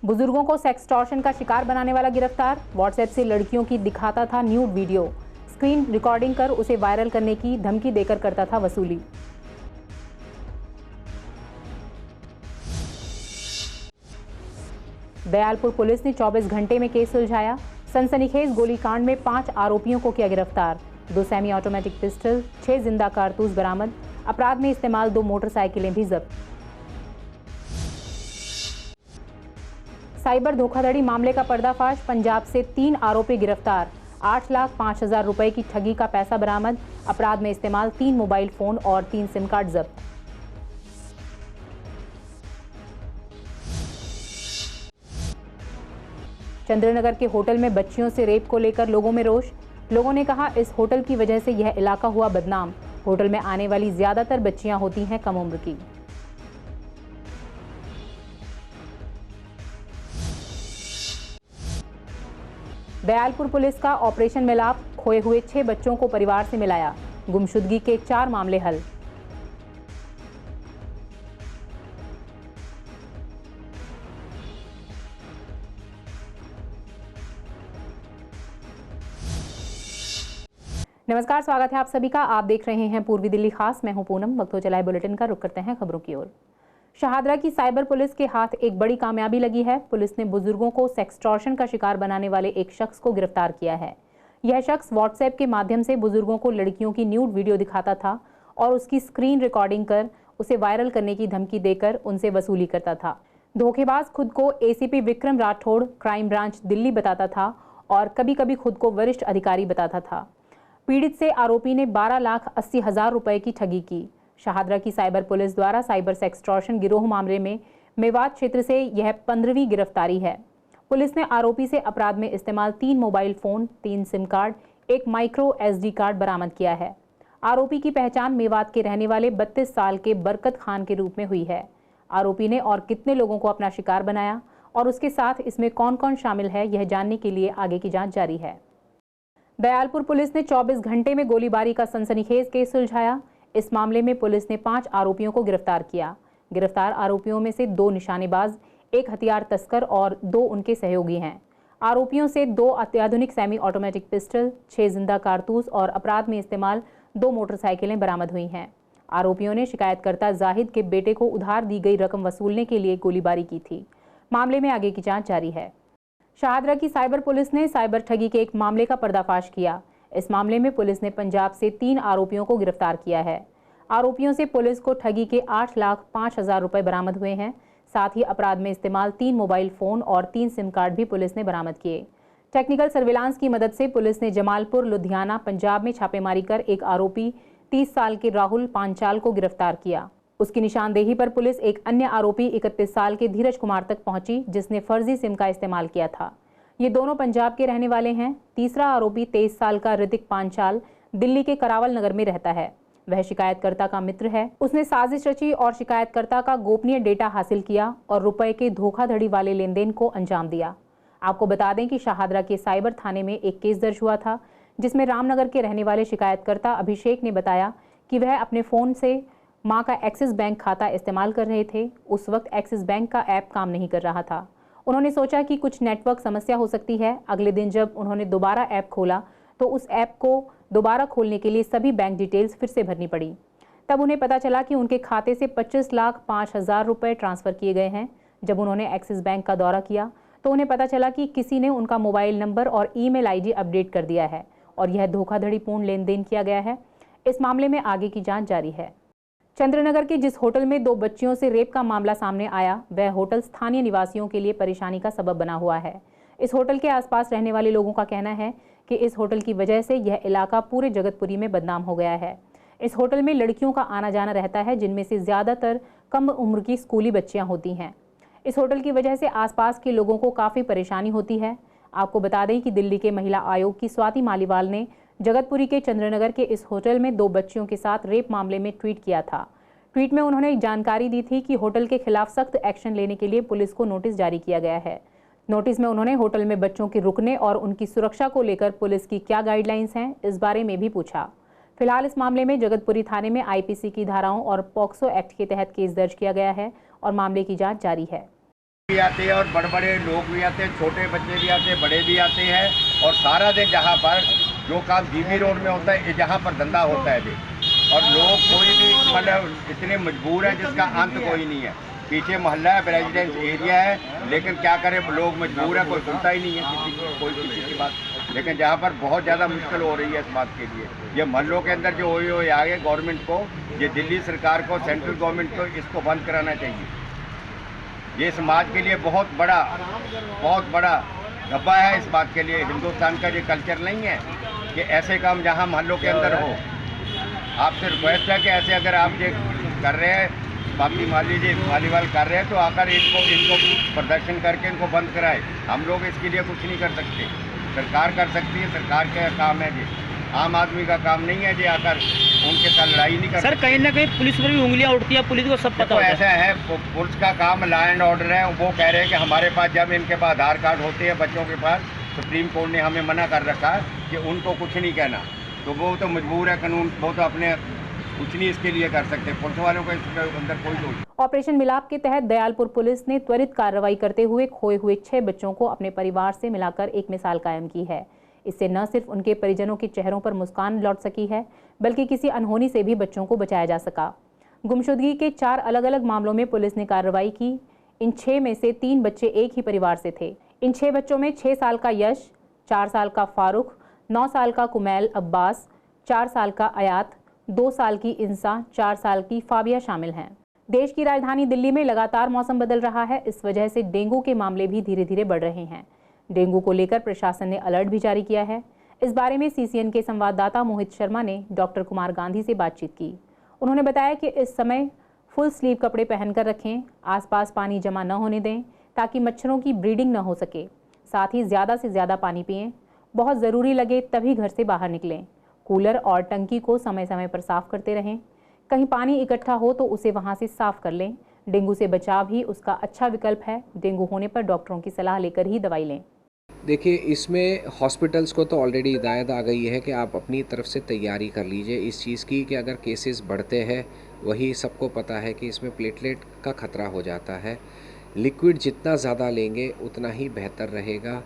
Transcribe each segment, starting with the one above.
बुजुर्गों को सेक्सटॉर्शन का शिकार बनाने वाला गिरफ्तार। व्हाट्सएप से लड़कियों की दिखाता था न्यूड वीडियो, स्क्रीन रिकॉर्डिंग कर उसे वायरल करने की धमकी देकर करता था वसूली। दयालपुर पुलिस ने 24 घंटे में केस सुलझाया। सनसनीखेज गोलीकांड में 5 आरोपियों को किया गिरफ्तार। 2 सेमी ऑटोमेटिक पिस्टल, 6 जिंदा कारतूस बरामद। अपराध में इस्तेमाल 2 मोटरसाइकिलें भी जब्त। साइबर धोखाधड़ी मामले का पर्दाफाश। पंजाब से 3 आरोपी गिरफ्तार। 8,05,000 रुपए की ठगी का पैसा बरामद। अपराध में इस्तेमाल 3 मोबाइल फोन और 3 सिम कार्ड जब्त। चंद्रनगर के होटल में बच्चियों से रेप को लेकर लोगों में रोष। लोगों ने कहा, इस होटल की वजह से यह इलाका हुआ बदनाम। होटल में आने वाली ज्यादातर बच्चियां होती हैं कम उम्र की। दयालपुर पुलिस का ऑपरेशन मिलाप। खोए हुए 6 बच्चों को परिवार से मिलाया। गुमशुदगी के 4 मामले हल। नमस्कार, स्वागत है आप सभी का। आप देख रहे हैं पूर्वी दिल्ली खास। मैं हूं पूनम। वक्त हो चला है बुलेटिन का। रुक करते हैं खबरों की ओर। शाहदरा की साइबर पुलिस के हाथ एक बड़ी कामयाबी लगी है। पुलिस ने बुजुर्गों को सेक्सटॉर्शन का शिकार बनाने वाले एक शख्स को गिरफ्तार किया है। यह शख्स व्हाट्सएप के माध्यम से बुजुर्गों को लड़कियों की न्यूड वीडियो दिखाता था और उसकी स्क्रीन रिकॉर्डिंग कर उसे वायरल करने की धमकी देकर उनसे वसूली करता था। धोखेबाज खुद को ACP Vikram Rathore, crime branch Delhi बताता था और कभी कभी खुद को वरिष्ठ अधिकारी बताता था। पीड़ित से आरोपी ने 12,80,000 रुपए की ठगी की। शाहदरा की साइबर पुलिस द्वारा साइबर सेक्सटॉर्शन गिरोह मामले में मेवात क्षेत्र से यह 15वीं गिरफ्तारी है। पुलिस ने आरोपी से अपराध में इस्तेमाल 3 mobile phone, 3 SIM card, 1 micro SD card बरामद किया है। आरोपी की पहचान मेवात के रहने वाले 32 साल के बरकत खान के रूप में हुई है। आरोपी ने और कितने लोगों को अपना शिकार बनाया और उसके साथ इसमें कौन कौन शामिल है, यह जानने के लिए आगे की जांच जारी है। दयालपुर पुलिस ने 24 घंटे में गोलीबारी का सनसनीखेज केस सुलझाया। इस मामले में पुलिस ने 5 आरोपियों को गिरफ्तार किया। गिरफ्तार आरोपियों में से 2 निशानेबाज, 1 हथियार तस्कर और 2 उनके सहयोगी हैं। आरोपियों से 2 अत्याधुनिक सेमी ऑटोमेटिक पिस्टल, 6 जिंदा कारतूस और अपराध में इस्तेमाल 2 मोटरसाइकिलें बरामद हुई हैं। आरोपियों ने शिकायतकर्ता जाहिद के बेटे को उधार दी गई रकम वसूलने के लिए गोलीबारी की थी। मामले में आगे की जांच जारी है। शाहदरा की साइबर पुलिस ने साइबर ठगी के एक मामले का पर्दाफाश किया। इस मामले में पुलिस ने पंजाब से 3 आरोपियों को गिरफ्तार किया है। आरोपियों से पुलिस को ठगी के 8,05,000 रुपए बरामद हुए हैं। साथ ही अपराध में इस्तेमाल 3 मोबाइल फोन और 3 सिम कार्ड भी पुलिस ने बरामद किए। टेक्निकल सर्विलांस की मदद से पुलिस ने जमालपुर, लुधियाना, पंजाब में छापेमारी कर एक आरोपी 30 साल के राहुल पांचाल को गिरफ्तार किया। उसकी निशानदेही पर पुलिस एक अन्य आरोपी 31 साल के धीरज कुमार तक पहुंची, जिसने फर्जी सिम का इस्तेमाल किया था। ये दोनों पंजाब के रहने वाले हैं। तीसरा आरोपी 23 साल का ऋतिक पांचाल दिल्ली के करावल नगर में रहता है। वह शिकायतकर्ता का मित्र है। उसने साजिश रची और शिकायतकर्ता का गोपनीय डेटा हासिल किया और रुपए के धोखाधड़ी वाले लेन देन को अंजाम दिया। आपको बता दें कि शाहदरा के साइबर थाने में एक केस दर्ज हुआ था, जिसमें रामनगर के रहने वाले शिकायतकर्ता अभिषेक ने बताया कि वह अपने फोन से मां का एक्सिस बैंक खाता इस्तेमाल कर रहे थे। उस वक्त एक्सिस बैंक का ऐप काम नहीं कर रहा था। उन्होंने सोचा कि कुछ नेटवर्क समस्या हो सकती है। अगले दिन जब उन्होंने दोबारा ऐप खोला तो उस ऐप को दोबारा खोलने के लिए सभी बैंक डिटेल्स फिर से भरनी पड़ी। तब उन्हें पता चला कि उनके खाते से 25,05,000 रुपए ट्रांसफर किए गए हैं। जब उन्होंने एक्सिस बैंक का दौरा किया तो उन्हें पता चला कि किसी ने उनका मोबाइल नंबर और ईमेल ID अपडेट कर दिया है और यह धोखाधड़ीपूर्ण लेन देन किया गया है। इस मामले में आगे की जांच जारी है। चंद्रनगर के जिस होटल में 2 बच्चियों से रेप का मामला सामने आया, वह होटल स्थानीय निवासियों के लिए परेशानी का सबब बना हुआ है। इस होटल के आसपास रहने वाले लोगों का कहना है कि इस होटल की वजह से यह इलाका पूरे जगतपुरी में बदनाम हो गया है। इस होटल में लड़कियों का आना जाना रहता है, जिनमें से ज्यादातर कम उम्र की स्कूली बच्चियां होती हैं। इस होटल की वजह से आसपास के लोगों को काफी परेशानी होती है। आपको बता दें कि दिल्ली के महिला आयोग की स्वाति मालीवाल ने जगतपुरी के चंद्रनगर के इस होटल में 2 बच्चियों के साथ रेप मामले में ट्वीट किया था। ट्वीट में उन्होंने जानकारी दी थी कि होटल के खिलाफ सख्त एक्शन लेने के लिए पुलिस को नोटिस जारी किया गया है। नोटिस में उन्होंने होटल में बच्चों के रुकने और उनकी सुरक्षा को लेकर पुलिस की क्या गाइडलाइंस हैं, इस बारे में भी पूछा। फिलहाल इस मामले में जगतपुरी थाने में IPC की धाराओं और पॉक्सो एक्ट के तहत केस दर्ज किया गया है और मामले की जांच जारी है। भी आते हैं और बड़े बड़े लोग भी आते हैं, छोटे बच्चे भी आते हैं, बड़े भी आते हैं। और सारा दिन जहाँ पर जो काम जीबी रोड में होता है, जहाँ पर धंधा होता है और लोग कोई भी मतलब इतने मजबूर है जिसका अंत कोई नहीं है। पीछे मोहल्ला है, रेजिडेंस एरिया है, लेकिन क्या करें, लोग मजबूर है, कोई सुनता ही नहीं है कोई किसी की बात। लेकिन जहाँ पर बहुत ज़्यादा मुश्किल हो रही है इस बात के लिए, ये मोहल्लों के अंदर जो हुई आगे गवर्नमेंट को, ये दिल्ली सरकार को, सेंट्रल गवर्नमेंट को इसको बंद कराना चाहिए। ये समाज के लिए बहुत बड़ा धब्बा है इस बात के लिए। हिंदुस्तान का ये कल्चर नहीं है कि ऐसे काम जहाँ मोहल्लों के अंदर हो। आपसे रिक्वेस्ट है कि ऐसे अगर आप ये कर रहे हैं, बाकी मान लीजिए वालीवाल कर रहे हैं, तो आकर इनको प्रदर्शन करके इनको बंद कराए। हम लोग इसके लिए कुछ नहीं कर सकते, सरकार कर सकती है, सरकार का काम है ये, आम आदमी का काम नहीं है जी आकर उनके साथ लड़ाई नहीं कर। सर कहीं ना कहीं पुलिस पर भी उंगलियां उठती है, पुलिस को सब पता होता है। ऐसा है, पुलिस का काम लॉ एंड ऑर्डर है। वो कह रहे हैं कि हमारे पास जब इनके पास आधार कार्ड होते हैं बच्चों के पास, सुप्रीम कोर्ट ने हमें मना कर रखा कि उनको कुछ नहीं कहना, तो वो तो मजबूर है, कानून वो तो अपने कुछ नहीं इसके लिए कर सकते। पुलिस वालों का इसके अंदर कोई दोष। ऑपरेशन मिलाप के तहत दयालपुर पुलिस ने त्वरित कार्रवाई करते हुए खोए हुए 6 बच्चों को अपने परिवार से मिलाकर एक मिसाल कायम की है। इससे न सिर्फ उनके परिजनों के चेहरों पर मुस्कान लौट सकी है, बल्कि किसी अनहोनी से भी बच्चों को बचाया जा सका। गुमशुदगी के 4 अलग अलग मामलों में पुलिस ने कार्रवाई की। इन 6 में से 3 बच्चे एक ही परिवार से थे। इन 6 बच्चों में 6 साल का यश, 4 साल का फारूक, 9 साल का कुमैल अब्बास, 4 साल का अयात, 2 साल की इंसा, 4 साल की फाबिया शामिल हैं। देश की राजधानी दिल्ली में लगातार मौसम बदल रहा है। इस वजह से डेंगू के मामले भी धीरे धीरे बढ़ रहे हैं। डेंगू को लेकर प्रशासन ने अलर्ट भी जारी किया है। इस बारे में सीसीएन के संवाददाता मोहित शर्मा ने डॉक्टर कुमार गांधी से बातचीत की। उन्होंने बताया कि इस समय फुल स्लीव कपड़े पहनकर रखें, आसपास पानी जमा न होने दें ताकि मच्छरों की ब्रीडिंग न हो सके। साथ ही ज़्यादा से ज़्यादा पानी पिएं, बहुत ज़रूरी लगे तभी घर से बाहर निकलें। कूलर और टंकी को समय समय पर साफ करते रहें। कहीं पानी इकट्ठा हो तो उसे वहां से साफ कर लें। डेंगू से बचाव ही उसका अच्छा विकल्प है। डेंगू होने पर डॉक्टरों की सलाह लेकर ही दवाई लें। देखिए, इसमें हॉस्पिटल्स को तो ऑलरेडी हिदायत आ गई है कि आप अपनी तरफ से तैयारी कर लीजिए इस चीज़ की कि अगर केसेस बढ़ते हैं, वही सबको पता है कि इसमें प्लेटलेट का खतरा हो जाता है। लिक्विड जितना ज़्यादा लेंगे उतना ही बेहतर रहेगा।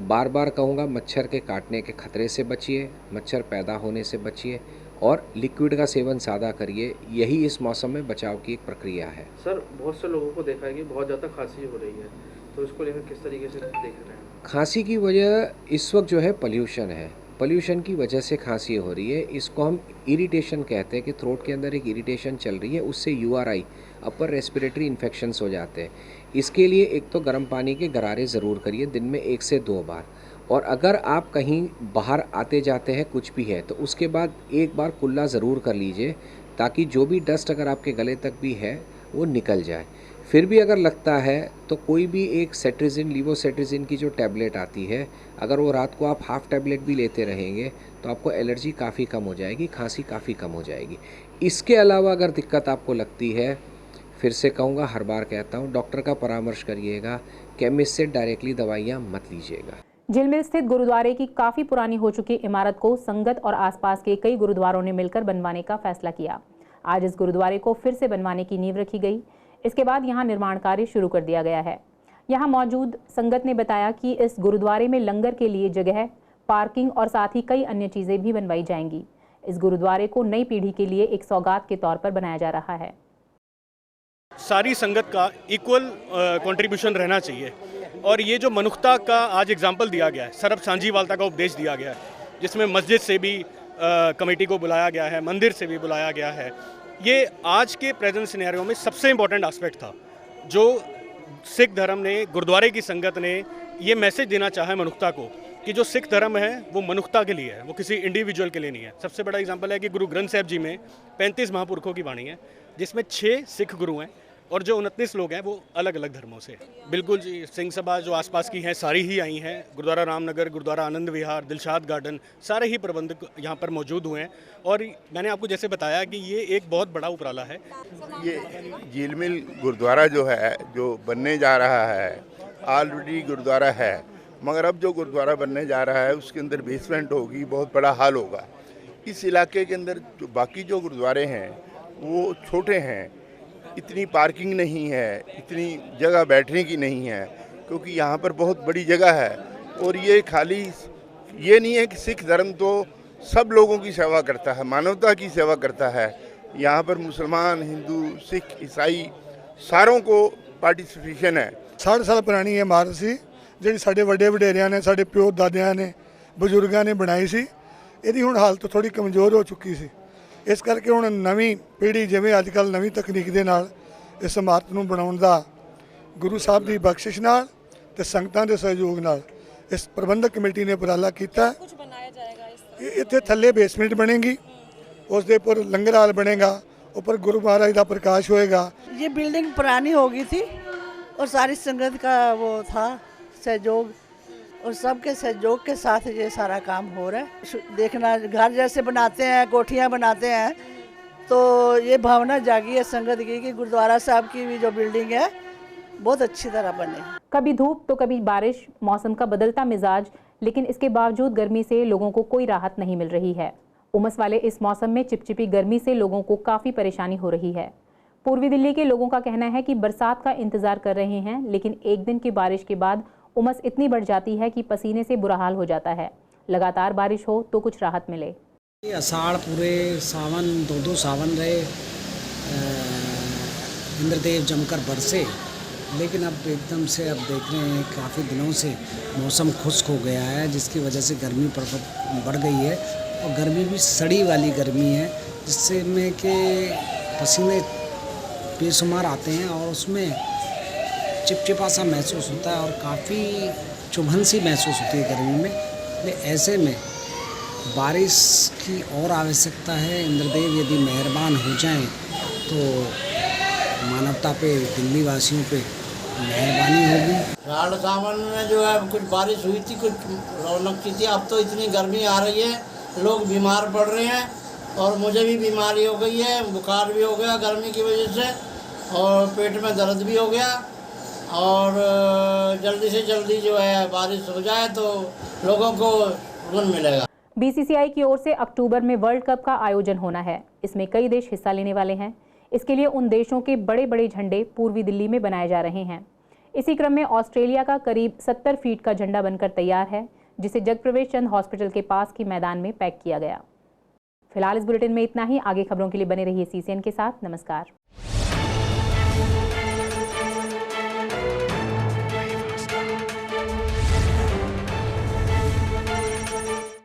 बार बार कहूँगा, मच्छर के काटने के खतरे से बचिए, मच्छर पैदा होने से बचिए और लिक्विड का सेवन ज़्यादा करिए। यही इस मौसम में बचाव की एक प्रक्रिया है। सर, बहुत से लोगों को देखा है कि बहुत ज़्यादा खांसी हो रही है, तो इसको लेकर किस तरीके से देख रहे हैं? खांसी की वजह इस वक्त जो है पोल्यूशन है। पोल्यूशन की वजह से खांसी हो रही है। इसको हम इरिटेशन कहते हैं कि थ्रोट के अंदर एक इरिटेशन चल रही है, उससे URI अपर रेस्पिरेटरी इन्फेक्शंस हो जाते हैं। इसके लिए एक तो गर्म पानी के गरारे ज़रूर करिए दिन में 1 से 2 बार। और अगर आप कहीं बाहर आते जाते हैं कुछ भी है तो उसके बाद एक बार कुल्ला ज़रूर कर लीजिए ताकि जो भी डस्ट अगर आपके गले तक भी है वो निकल जाए। फिर भी अगर लगता है तो कोई भी एक सेट्रिजिन, लीवोसेट्रिजिन की जो टैबलेट आती है, अगर वो रात को आप हाफ़ टैबलेट भी लेते रहेंगे तो आपको एलर्जी काफ़ी कम हो जाएगी, खांसी काफ़ी कम हो जाएगी। इसके अलावा अगर दिक्कत आपको लगती है, फिर से कहूँगा, हर बार कहता हूँ, डॉक्टर का परामर्श करिएगा। केमिस्ट से डायरेक्टली दवाइयाँ मत लीजिएगा। झिलमिल स्थित गुरुद्वारे की काफी पुरानी हो चुकी इमारत को संगत और आसपास के कई गुरुद्वारों ने मिलकर बनवाने का फैसला किया। आज इस गुरुद्वारे को फिर से बनवाने की नींव रखी गई। इसके बाद यहां निर्माण कार्य शुरू कर दिया गया है। यहां मौजूद संगत ने बताया कि इस गुरुद्वारे में लंगर के लिए जगह, पार्किंग और साथ ही कई अन्य चीजें भी बनवाई जाएंगी। इस गुरुद्वारे को नई पीढ़ी के लिए एक सौगात के तौर पर बनाया जा रहा है। सारी संगत का इक्वल कंट्रीब्यूशन रहना चाहिए और ये जो मनुष्यता का आज एग्जाम्पल दिया गया है, सर्व सांझीवालता का उपदेश दिया गया है, जिसमें मस्जिद से भी कमेटी को बुलाया गया है, मंदिर से भी बुलाया गया है। ये आज के प्रेजेंट सिनेरियो में सबसे इम्पोर्टेंट एस्पेक्ट था जो सिख धर्म ने, गुरुद्वारे की संगत ने ये मैसेज देना चाहा है मनुष्यता को कि जो सिख धर्म है वो मनुष्यता के लिए है, वो किसी इंडिविजुअल के लिए नहीं है। सबसे बड़ा एग्जाम्पल है कि गुरु ग्रंथ साहिब जी में 35 महापुरुषों की वाणी है, जिसमें 6 सिख गुरु हैं और जो 29 लोग हैं वो अलग अलग धर्मों से। बिल्कुल जी, सिंह सभा जो आसपास की हैं सारी ही आई हैं। गुरुद्वारा रामनगर, गुरुद्वारा आनंद विहार, दिलशाद गार्डन, सारे ही प्रबंधक यहाँ पर मौजूद हुए हैं। और मैंने आपको जैसे बताया कि ये एक बहुत बड़ा उपराला है। ये झिलमिल गुरुद्वारा जो है, जो बनने जा रहा है, ऑलरेडी गुरुद्वारा है, मगर अब जो गुरुद्वारा बनने जा रहा है उसके अंदर बेसमेंट होगी, बहुत बड़ा हाल होगा। इस इलाके के अंदर जो बाकी जो गुरुद्वारे हैं वो छोटे हैं, इतनी पार्किंग नहीं है, इतनी जगह बैठने की नहीं है, क्योंकि यहाँ पर बहुत बड़ी जगह है। और ये खाली ये नहीं है कि सिख धर्म तो सब लोगों की सेवा करता है, मानवता की सेवा करता है। यहाँ पर मुसलमान, हिंदू, सिख, ईसाई सारों को पार्टिसिपेशन है। 60 साल पुरानी ये इमारत सी ਜਿਹੜੀ ਸਾਡੇ ਵੱਡੇ ਵਡੇਰਿਆਂ ਨੇ, ਸਾਡੇ ਪਿਓ ਦਾਦਿਆਂ ਨੇ, ਬਜ਼ੁਰਗਾਂ ਨੇ ਬਣਾਈ ਸੀ। ਇਹਦੀ ਹੁਣ ਹਾਲਤ ਥੋੜੀ ਕਮਜ਼ੋਰ ਹੋ ਚੁੱਕੀ ਸੀ। ਇਸ ਕਰਕੇ ਹੁਣ ਨਵੀਂ ਪੀੜ੍ਹੀ ਜਿਵੇਂ ਅੱਜ ਕੱਲ੍ਹ ਨਵੀਂ ਤਕਨੀਕ ਦੇ ਨਾਲ ਇਸ ਇਮਾਰਤ ਨੂੰ ਬਣਾਉਣ ਦਾ ਗੁਰੂ ਸਾਹਿਬ ਦੀ ਬਖਸ਼ਿਸ਼ ਨਾਲ ਤੇ ਸੰਗਤਾਂ ਦੇ ਸਹਿਯੋਗ ਨਾਲ ਇਸ ਪ੍ਰਬੰਧਕ ਕਮੇਟੀ ਨੇ ਉਪਰਾਲਾ ਕੀਤਾ। ਇੱਥੇ ਥੱਲੇ ਬੇਸਮੈਂਟ ਬਣੇਗੀ, ਉਸ ਦੇ ਉੱਪਰ ਲੰਗਰ ਹਾਲ ਬਣੇਗਾ, ऊपर गुरु महाराज का प्रकाश होएगा। ये बिल्डिंग पुरानी हो गई थी और सारी संगत का वो था सहयोग, और सबके सहयोग के साथ ये सारा काम हो रहा है। देखना, घर जैसे बनाते हैं, कोठियाँ बनाते हैं, तो ये भावना जागी है संगत की कि गुरुद्वारा साहब की भी जो बिल्डिंग है बहुत अच्छी तरह बने। कभी धूप तो कभी बारिश, मौसम का बदलता मिजाज, लेकिन इसके बावजूद गर्मी से लोगों को कोई राहत नहीं मिल रही है। उमस वाले इस मौसम में चिपचिपी गर्मी से लोगों को काफ़ी परेशानी हो रही है। पूर्वी दिल्ली के लोगों का कहना है कि बरसात का इंतज़ार कर रहे हैं, लेकिन एक दिन की बारिश के बाद उमस इतनी बढ़ जाती है कि पसीने से बुरा हाल हो जाता है। लगातार बारिश हो तो कुछ राहत मिले। आषाढ़ पूरे सावन, दो सावन रहे, इंद्रदेव जमकर बरसे, लेकिन अब एकदम से अब देख रहे हैं काफ़ी दिनों से मौसम खुश्क हो गया है, जिसकी वजह से गर्मी बढ़ गई है। और गर्मी भी सड़ी वाली गर्मी है, जिससे में कि पसीने बेशुमार आते हैं और उसमें चिपचिपा सा महसूस होता है और काफ़ी चुभन सी महसूस होती है गर्मी में। लेकिन ऐसे में बारिश की और आवश्यकता है। इंद्रदेव यदि मेहरबान हो जाएं तो मानवता पे, दिल्ली वासियों पे मेहरबानी होगी। राड़ सावन में जो है कुछ बारिश हुई थी, कुछ रौनक की थी। अब तो इतनी गर्मी आ रही है, लोग बीमार पड़ रहे हैं, और मुझे भी बीमारी हो गई है, बुखार भी हो गया गर्मी की वजह से, और पेट में दर्द भी हो गया। और जल्दी से जल्दी जो है बारिश हो जाए तो लोगों को सुकून मिलेगा। बीसीसीआई की ओर से अक्टूबर में वर्ल्ड कप का आयोजन होना है। इसमें कई देश हिस्सा लेने वाले हैं। इसके लिए उन देशों के बड़े बड़े झंडे पूर्वी दिल्ली में बनाए जा रहे हैं। इसी क्रम में ऑस्ट्रेलिया का करीब 70 फीट का झंडा बनकर तैयार है, जिसे जगप्रवेश चंद हॉस्पिटल के पास के मैदान में पैक किया गया। फिलहाल इस बुलेटिन में इतना ही। आगे खबरों के लिए बने रहिए सीसीएन के साथ। नमस्कार।